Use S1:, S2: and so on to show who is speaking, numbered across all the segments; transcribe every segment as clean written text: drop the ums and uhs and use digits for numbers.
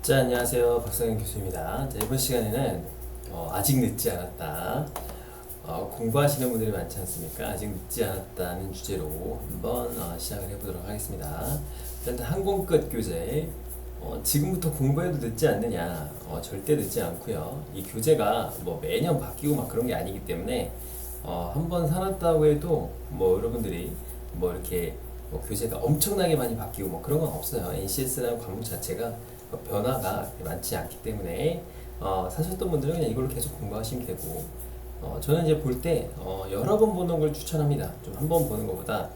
S1: 자, 안녕하세요. 박성현 교수입니다. 자, 이번 시간에는 아직 늦지 않았다. 공부하시는 분들이 많지 않습니까? 아직 늦지 않았다는 주제로 한번 시작을 해보도록 하겠습니다. 일단 항공끝 교재. 지금부터 공부해도 늦지 않느냐? 절대 늦지 않고요. 이 교재가 뭐 매년 바뀌고 막 그런 게 아니기 때문에 한번 사놨다고 해도 뭐 여러분들이 뭐 이렇게 뭐 교재가 엄청나게 많이 바뀌고 뭐 그런 건 없어요. NCS라는 과목 자체가 변화가 많지 않기 때문에 사셨던 분들은 그냥 이걸로 계속 공부하시면 되고, 저는 이제 볼 때 여러 번 보는 걸 추천합니다. 좀 한 번 보는 것보다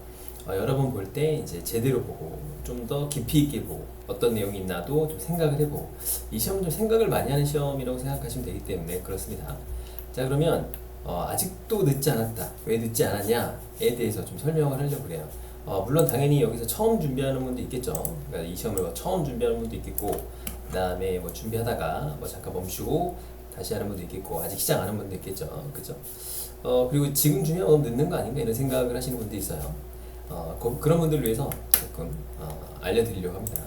S1: 여러 번 볼 때 이제 제대로 보고 좀 더 깊이 있게 보고 어떤 내용이 있나도 좀 생각을 해보고, 이 시험은 좀 생각을 많이 하는 시험이라고 생각하시면 되기 때문에 그렇습니다. 자, 그러면 아직도 늦지 않았다, 왜 늦지 않았냐에 대해서 좀 설명을 하려고 그래요. 물론 당연히 여기서 처음 준비하는 분도 있겠죠. 그러니까 이 시험을 뭐 처음 준비하는 분도 있겠고, 그 다음에 뭐 준비하다가 뭐 잠깐 멈추고 다시 하는 분도 있겠고, 아직 시작 안 한 분도 있겠죠. 그죠? 그리고 지금 준비하면 너무 늦는 거 아닌가 이런 생각을 하시는 분도 있어요. 그런 분들을 위해서 조금 알려드리려고 합니다.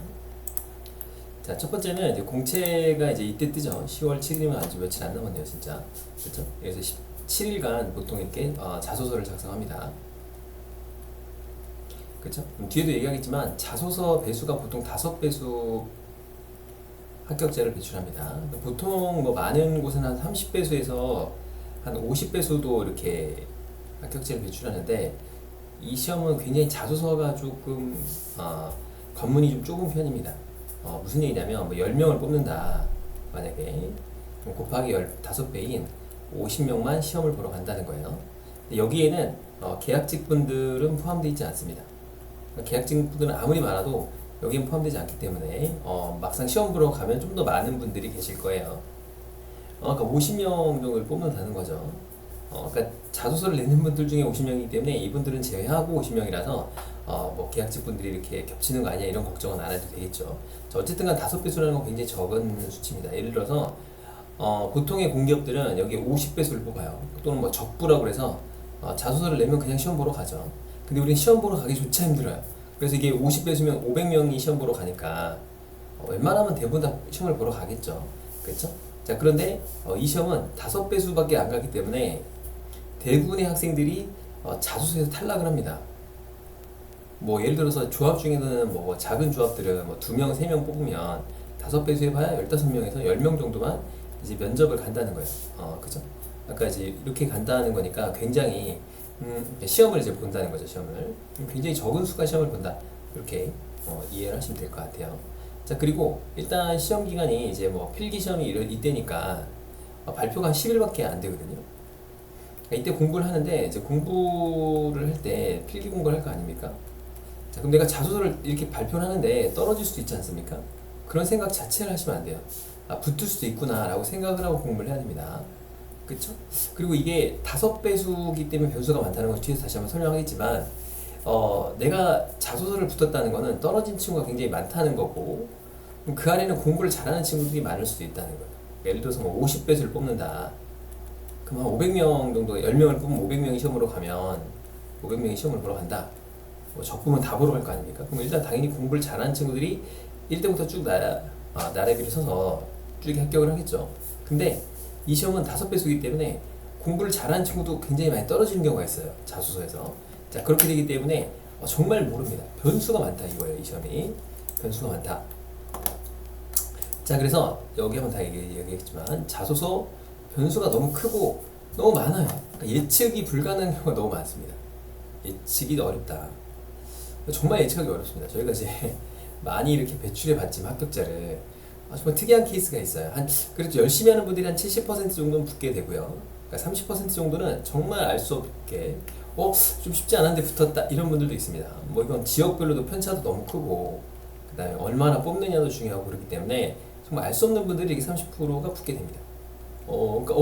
S1: 자, 첫 번째는 이제 공채가 이제 이때 뜨죠. 10월 7일이면 아직 며칠 안 남았네요, 진짜. 그렇죠? 그래서 17일간 보통 이렇게 자소서를 작성합니다. 그렇죠? 뒤에도 얘기하겠지만 자소서 배수가 보통 5배수 합격자를 배출합니다. 보통 뭐 많은 곳은 한 30배수에서 한 50배수도 이렇게 합격자를 배출하는데, 이 시험은 굉장히 자소서가 조금 관문이 좀 좁은 편입니다. 무슨 얘기냐면 뭐 10명을 뽑는다, 만약에 곱하기 15배인 50명만 시험을 보러 간다는 거예요. 여기에는 계약직 분들은 포함되어 있지 않습니다. 계약직 분들은 아무리 많아도 여기엔 포함되지 않기 때문에 막상 시험 보러 가면 좀 더 많은 분들이 계실 거예요. 그러니까 50명 정도를 뽑는다는 거죠. 그러니까 자소서를 내는 분들 중에 50명이기 때문에 이분들은 제외하고 50명이라서 뭐 계약직 분들이 이렇게 겹치는 거 아니야 이런 걱정은 안 해도 되겠죠. 어쨌든 간 5배수라는 건 굉장히 적은 수치입니다. 예를 들어서 보통의 공기업들은 여기 50배수를 뽑아요. 또는 뭐 적부라고 해서 자소서를 내면 그냥 시험 보러 가죠. 근데 우리는 시험 보러 가기조차 힘들어요. 그래서 이게 50배수면 500명이 시험 보러 가니까 웬만하면 대부분 다 시험을 보러 가겠죠. 그렇죠? 자, 그런데 이 시험은 5배수밖에 안 가기 때문에 대부분의 학생들이 자소서에서 탈락을 합니다. 뭐 예를 들어서 조합 중에는 뭐 작은 조합들은 뭐 2명, 3명 뽑으면 5배수 해봐야 15명에서 10명 정도만 이제 면접을 간다는 거예요. 그죠? 아까 이제 이렇게 간다는 거니까 굉장히 시험을 이제 본다는 거죠. 시험을 굉장히 적은 수가 시험을 본다, 이렇게 이해를 하시면 될 것 같아요. 자, 그리고 일단 시험 기간이 이제 뭐 필기 시험이 이때니까 발표가 한 10일밖에 안 되거든요. 그러니까 이때 공부를 하는데, 이제 공부를 할 때 필기 공부를 할 거 아닙니까? 자, 그럼 내가 자소서를 이렇게 발표를 하는데 떨어질 수도 있지 않습니까? 그런 생각 자체를 하시면 안 돼요. 붙을 수도 있구나 라고 생각을 하고 공부를 해야 됩니다. 그쵸? 그리고 이게 5배수기 때문에 변수가 많다는 건 뒤에서 다시 한번 설명하겠지만, 내가 자소서를 붙었다는 거는 떨어진 친구가 굉장히 많다는 거고, 그 안에는 공부를 잘하는 친구들이 많을 수도 있다는 거예요. 예를 들어서 뭐 50배수를 뽑는다. 그럼 한 500명 정도, 10명을 뽑으면 500명이 시험으로 가면 500명이 시험을 보러 간다. 뭐 적으면 다 보러 갈 거 아닙니까? 그럼 일단 당연히 공부를 잘하는 친구들이 1등부터 쭉 나래비를 서서 쭉 합격을 하겠죠. 근데 이 시험은 5배수이기 때문에 공부를 잘하는 친구도 굉장히 많이 떨어지는 경우가 있어요. 자소서에서. 자, 그렇게 되기 때문에 정말 모릅니다. 변수가 많다 이거예요. 이 시험이 변수가 많다. 자, 그래서 여기 한번 다 얘기했지만 자소서 변수가 너무 크고 너무 많아요. 그러니까 예측이 불가능한 경우가 너무 많습니다. 예측이 어렵다. 정말 예측하기 어렵습니다. 저희가 이제 많이 이렇게 배출해 봤지만 합격자를 정말 특이한 케이스가 있어요. 그래도 열심히 하는 분들이 한 70% 정도는 붙게 되고요. 그러니까 30% 정도는 정말 알 수 없게 좀 쉽지 않은데 붙었다 이런 분들도 있습니다. 뭐 이건 지역별로도 편차도 너무 크고, 그 다음에 얼마나 뽑느냐도 중요하고 그렇기 때문에 정말 알 수 없는 분들이 이게 30%가 붙게 됩니다. 그러니까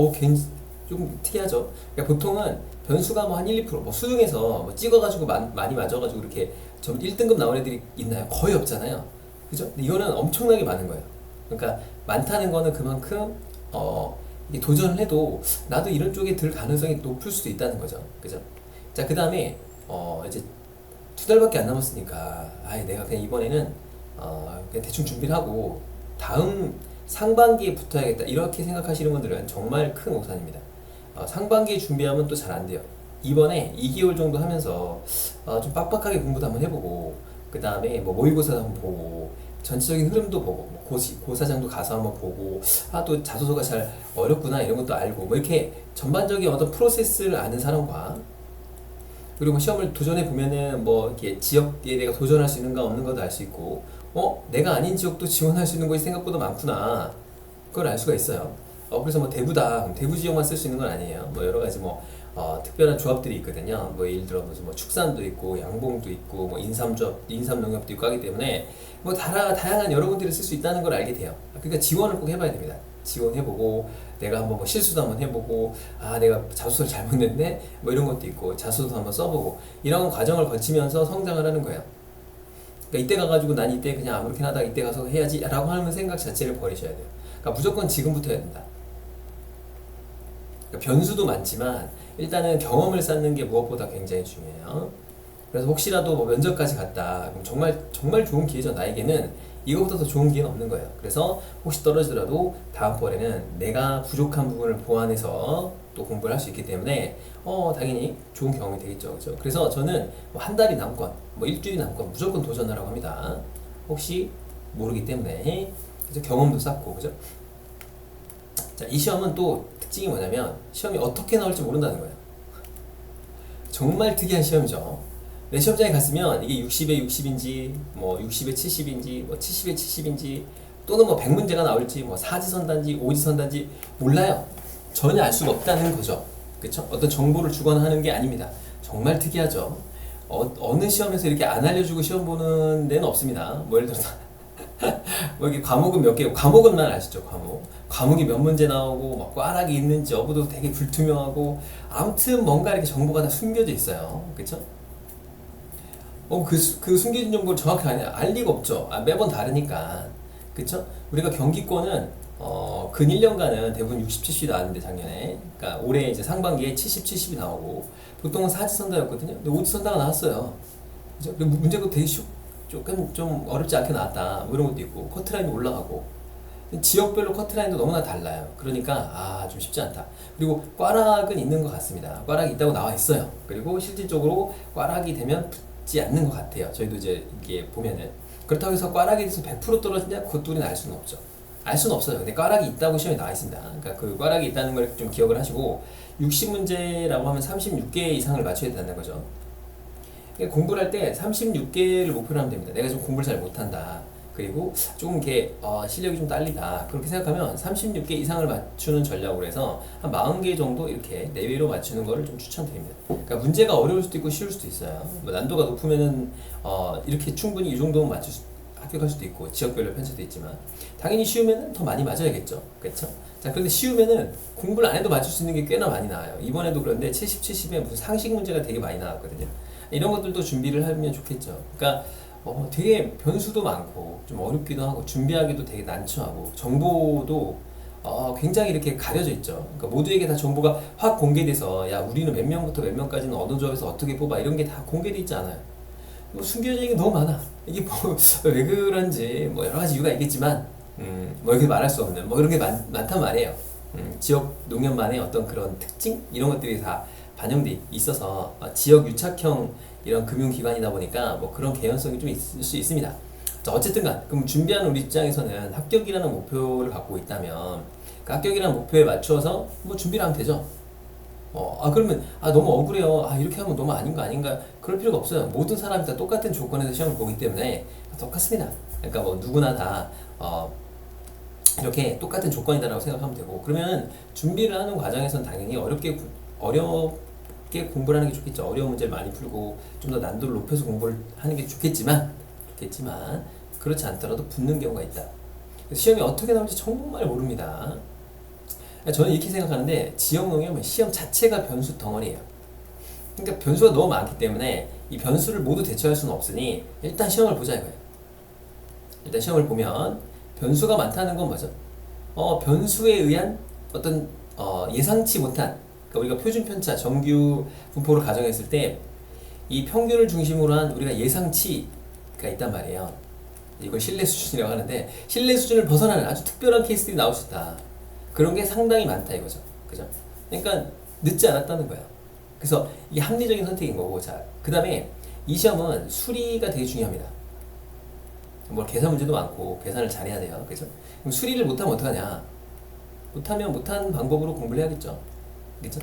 S1: 좀 특이하죠. 그러니까 보통은 변수가 뭐 한 1, 2%, 뭐 수능에서 뭐 찍어가지고 많이 맞아가지고 이렇게 점 1등급 나온 애들이 있나요? 거의 없잖아요. 그죠? 근데 이거는 엄청나게 많은 거예요. 그러니까 많다는 거는 그만큼 이게 도전을 해도 나도 이런 쪽에 들 가능성이 높을 수도 있다는 거죠. 그죠? 자, 그 다음에 이제 2달밖에 안 남았으니까 내가 그냥 이번에는 그냥 대충 준비를 하고 다음 상반기에 붙어야겠다 이렇게 생각하시는 분들은 정말 큰 오산입니다. 상반기에 준비하면 또 잘 안 돼요. 이번에 2개월 정도 하면서 좀 빡빡하게 공부도 한번 해보고 그 다음에 뭐 모의고사도 한번 보고 전체적인 흐름도 보고 뭐 고사장도 가서 한번 보고 또 자소서가 잘 어렵구나 이런 것도 알고 뭐 이렇게 전반적인 어떤 프로세스를 아는 사람과 그리고 시험을 도전해 보면은 뭐 이렇게 지역에 내가 도전할 수 있는가 없는 것도 알 수 있고 내가 아닌 지역도 지원할 수 있는 곳이 생각보다 많구나 그걸 알 수가 있어요. 그래서 뭐 대구다 그럼 대구 지역만 쓸 수 있는 건 아니에요. 뭐 여러 가지 뭐 특별한 조합들이 있거든요. 뭐 예를 들어 무슨 뭐 축산도 있고 양봉도 있고 뭐 인삼농협도 있고 하기 때문에 뭐 다양한 여러 군데를 쓸 수 있다는 걸 알게 돼요. 그러니까 지원을 꼭 해봐야 됩니다. 지원해보고 내가 한번 뭐 실수도 한번 해보고 내가 자소서를 잘못 냈네 뭐 이런 것도 있고 자소서도 한번 써보고 이런 과정을 거치면서 성장을 하는 거예요. 그러니까 이때 가가지고 난 이때 그냥 아무렇게나 하다가 이때 가서 해야지 라고 하는 생각 자체를 버리셔야 돼요. 그러니까 무조건 지금부터 해야 된다. 그러니까 변수도 많지만 일단은 경험을 쌓는 게 무엇보다 굉장히 중요해요. 그래서 혹시라도 뭐 면접까지 갔다 그럼 정말 좋은 기회죠. 나에게는 이거보다 더 좋은 기회는 없는 거예요. 그래서 혹시 떨어지더라도 다음번에는 내가 부족한 부분을 보완해서 또 공부를 할 수 있기 때문에 당연히 좋은 경험이 되겠죠. 그렇죠? 그래서 저는 뭐 한 달이 남건 뭐 일주일이 남건 무조건 도전하라고 합니다. 혹시 모르기 때문에 그래서 경험도 쌓고 그죠? 자, 이 시험은 또 특징이 뭐냐면 시험이 어떻게 나올지 모른다는 거예요. 정말 특이한 시험이죠. 내 시험장에 갔으면 이게 60에 60인지 뭐 60에 70인지 뭐 70에 70인지 또는 뭐 100문제가 나올지 뭐 사지선단지 오지선단지 몰라요. 전혀 알 수가 없다는 거죠. 그쵸? 어떤 정보를 주거나 하는 게 아닙니다. 정말 특이하죠. 어느 시험에서 이렇게 안 알려주고 시험 보는 데는 없습니다. 뭐 예를 들어서 뭐 이렇게 과목은 몇 개, 과목은만 아시죠? 과목이 몇 문제 나오고 막 꽈락이 있는지 여부도 되게 불투명하고 아무튼 뭔가 이렇게 정보가 다 숨겨져 있어요. 그쵸? 그 숨겨진 정보를 정확히 알 리가 없죠. 매번 다르니까. 그쵸? 우리가 경기권은, 근 1년간은 대부분 60, 70이 나왔는데, 작년에. 그러니까 올해 이제 상반기에 70, 70이 나오고, 보통은 사지선다였거든요. 근데 오지선다가 나왔어요. 그죠? 그리고 문제도 되게 조금 좀 어렵지 않게 나왔다. 뭐 이런 것도 있고, 커트라인도 올라가고. 지역별로 커트라인도 너무나 달라요. 그러니까, 좀 쉽지 않다. 그리고 꽈락은 있는 것 같습니다. 꽈락이 있다고 나와 있어요. 그리고 실질적으로 꽈락이 되면 지 않는 것 같아요. 저희도 이제 이게 보면은 그렇다고 해서 꽈락에 대해서 100% 떨어지냐 그것도 우리는 알 수는 없죠. 알 수는 없어요. 근데 꽈락이 있다고 시험에 나와 있습니다. 그러니까 그 꽈락이 있다는 걸 좀 기억을 하시고 60문제라고 하면 36개 이상을 맞춰야 된다는 거죠. 그러니까 공부를 할 때 36개를 목표로 하면 됩니다. 내가 좀 공부를 잘 못한다. 그리고 조금 이렇게 실력이 좀 딸리다. 그렇게 생각하면 36개 이상을 맞추는 전략으로 해서 한 40개 정도 이렇게 내외로 맞추는 거를 좀 추천드립니다. 그러니까 문제가 어려울 수도 있고 쉬울 수도 있어요. 뭐 난도가 높으면은 이렇게 충분히 이 정도면 합격할 수도 있고 지역별로 편차도 있지만 당연히 쉬우면은 더 많이 맞아야겠죠. 그렇죠? 자, 그런데 쉬우면은 공부를 안 해도 맞출 수 있는 게 꽤나 많이 나와요. 이번에도 그런데 70, 70에 무슨 상식 문제가 되게 많이 나왔거든요. 이런 것들도 준비를 하면 좋겠죠. 그러니까 되게 변수도 많고 좀 어렵기도 하고 준비하기도 되게 난처하고 정보도 굉장히 이렇게 가려져 있죠. 그러니까 모두에게 다 정보가 확 공개돼서 야 우리는 몇 명부터 몇 명까지는 어느 조합에서 어떻게 뽑아 이런 게 다 공개돼 있지 않아요. 뭐 숨겨져 있는 게 너무 많아. 이게 뭐 왜 그런지 뭐 여러 가지 이유가 있겠지만 뭐 이렇게 말할 수 없는 뭐 이런 게 많단 말이에요. 지역 농협만의 어떤 그런 특징 이런 것들이 다 반영돼 있어서 지역 유착형 이런 금융기관이다 보니까 뭐 그런 개연성이 좀 있을 수 있습니다. 자, 어쨌든간 그럼 준비하는 우리 입장에서는 합격이라는 목표를 갖고 있다면 그 합격이라는 목표에 맞춰서 뭐 준비를 하면 되죠. 그러면 너무 억울해요. 이렇게 하면 너무 아닌가 그럴 필요가 없어요. 모든 사람이 다 똑같은 조건에서 시험을 보기 때문에 똑같습니다. 그러니까 뭐 누구나 다 이렇게 똑같은 조건이다라고 생각하면 되고 그러면 준비를 하는 과정에서는 당연히 어렵게 공부를 하는 게 좋겠죠. 어려운 문제를 많이 풀고 좀 더 난도를 높여서 공부를 하는 게 좋겠지만 그렇지 않더라도 붙는 경우가 있다. 시험이 어떻게 나올지 정말 모릅니다. 저는 이렇게 생각하는데 지역농협은 시험 자체가 변수 덩어리예요. 그러니까 변수가 너무 많기 때문에 이 변수를 모두 대처할 수는 없으니 일단 시험을 보자 이거예요. 일단 시험을 보면 변수가 많다는 건 뭐죠? 변수에 의한 어떤 예상치 못한 그러니까 우리가 표준 편차 정규 분포를 가정했을 때 이 평균을 중심으로 한 우리가 예상치가 있단 말이에요. 이걸 신뢰 수준이라고 하는데 신뢰 수준을 벗어나는 아주 특별한 케이스들이 나올 수 있다. 그런 게 상당히 많다 이거죠. 그죠? 그러니까 늦지 않았다는 거야. 그래서 이게 합리적인 선택인 거고, 자, 그 다음에 이 시험은 수리가 되게 중요합니다. 뭐 계산 문제도 많고 계산을 잘해야 돼요. 그죠? 그럼 수리를 못하면 어떡하냐? 못하면 못한 방법으로 공부를 해야겠죠. 그죠?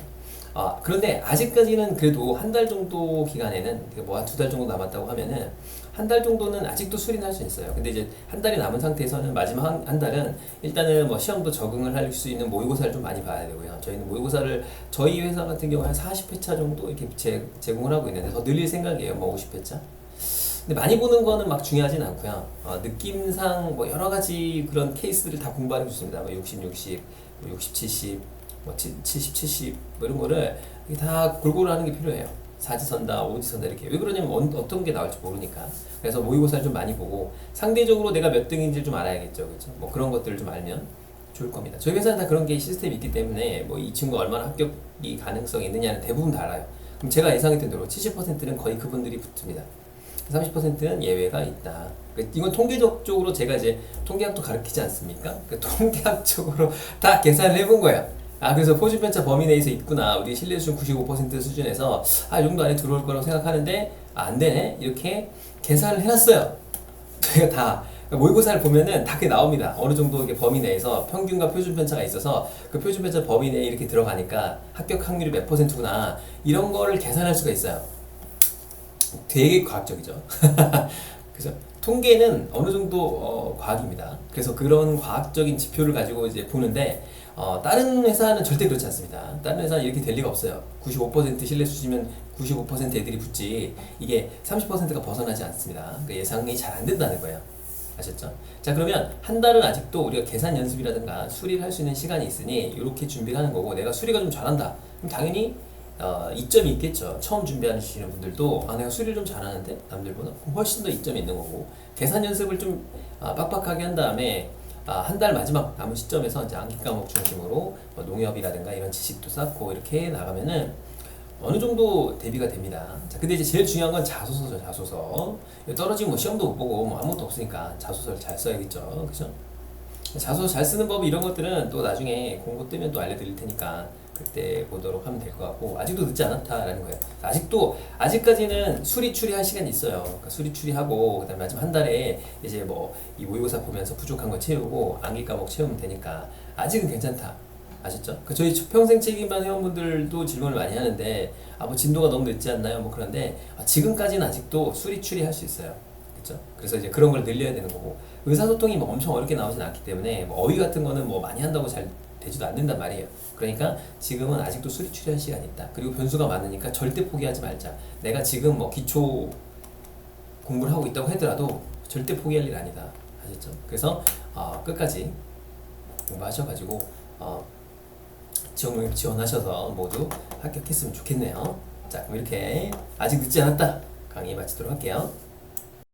S1: 그런데 아직까지는 그래도 한 달 정도 기간에는 뭐 한 두 달 정도 남았다고 하면은 한 달 정도는 아직도 수리는 할 수 있어요. 근데 이제 한 달이 남은 상태에서는 마지막 한 달은 일단은 뭐 시험도 적응을 할 수 있는 모의고사를 좀 많이 봐야 되고요. 저희는 모의고사를 저희 회사 같은 경우 한 40회차 정도 이렇게 제공을 하고 있는데 더 늘릴 생각이에요. 뭐 50회차. 근데 많이 보는 거는 막 중요하진 않고요. 느낌상 뭐 여러 가지 그런 케이스들을 다 공부하는 게 좋습니다. 뭐 60, 60, 뭐 60, 70, 뭐 70, 70, 뭐 이런 거를 다 골고루 하는 게 필요해요. 사지선다, 오지선다 이렇게. 왜 그러냐면 어떤 게 나올지 모르니까. 그래서 모의고사를 좀 많이 보고 상대적으로 내가 몇 등인지 좀 알아야겠죠. 그렇죠? 뭐 그런 것들을 좀 알면 좋을 겁니다. 저희 회사는 다 그런 게 시스템이 있기 때문에 뭐 이 친구가 얼마나 합격이 가능성이 있느냐는 대부분 다 알아요. 그럼 제가 예상했던 대로 70%는 거의 그분들이 붙습니다. 30%는 예외가 있다. 이건 통계적으로 제가 이제 통계학도 가르치지 않습니까? 통계학적으로 다 계산을 해본 거예요. 그래서 표준편차 범위 내에서 있구나. 우리 신뢰 수준 95% 수준에서 이 정도 안에 들어올 거라고 생각하는데 안 되네. 이렇게 계산을 해놨어요. 저희가 다 모의고사를 보면은 다 그게 나옵니다. 어느 정도 이렇게 범위 내에서 평균과 표준편차가 있어서 그 표준편차 범위 내에 이렇게 들어가니까 합격 확률이 몇 %구나. 이런 거를 계산할 수가 있어요. 되게 과학적이죠. 그죠? 통계는 어느 정도 과학입니다. 그래서 그런 과학적인 지표를 가지고 이제 보는데 다른 회사는 절대 그렇지 않습니다. 다른 회사는 이렇게 될 리가 없어요. 95% 신뢰 수준이면 95% 애들이 붙지 이게 30%가 벗어나지 않습니다. 그러니까 예상이 잘 안 된다는 거예요. 아셨죠? 자, 그러면 한 달은 아직도 우리가 계산 연습이라든가 수리를 할 수 있는 시간이 있으니 이렇게 준비를 하는 거고, 내가 수리가 좀 잘한다. 그럼 당연히 이점이 있겠죠. 처음 준비하시는 분들도 내가 수리를 좀 잘하는데 남들보다 훨씬 더 이점이 있는 거고, 계산 연습을 좀 빡빡하게 한 다음에 한 달 마지막 남은 시점에서 이제 암기 과목 중심으로 농협이라든가 이런 지식도 쌓고 이렇게 나가면은 어느 정도 대비가 됩니다. 자, 근데 이제 제일 중요한 건 자소서죠. 자소서. 떨어지면 뭐 시험도 못 보고 뭐 아무것도 없으니까 자소서를 잘 써야겠죠. 그죠? 자소서 잘 쓰는 법 이런 것들은 또 나중에 공고 뜨면 또 알려드릴 테니까 그때 보도록 하면 될 것 같고, 아직도 늦지 않았다라는 거예요. 아직까지는 수리 추리할 시간이 있어요. 그러니까 수리 추리하고 그다음에 마지막 한 달에 이제 뭐 이 모의고사 보면서 부족한 거 채우고 암기 과목 채우면 되니까 아직은 괜찮다. 아셨죠? 저희 평생 책임반 회원분들도 질문을 많이 하는데 뭐 진도가 너무 늦지 않나요? 뭐 그런데 지금까지는 아직도 수리 추리할 수 있어요. 그렇죠? 그래서 이제 그런 걸 늘려야 되는 거고, 의사소통이 뭐 엄청 어렵게 나오진 않기 때문에 뭐 어휘 같은 거는 뭐 많이 한다고 잘 되지도 않는단 말이에요. 그러니까 지금은 아직도 수리 추리할 시간이 있다. 그리고 변수가 많으니까 절대 포기하지 말자. 내가 지금 뭐 기초 공부를 하고 있다고 하더라도 절대 포기할 일 아니다. 아셨죠? 그래서 끝까지 공부하셔가지고 지원하셔서 모두 합격했으면 좋겠네요. 자, 그럼 이렇게 아직 늦지 않았다 강의 마치도록 할게요.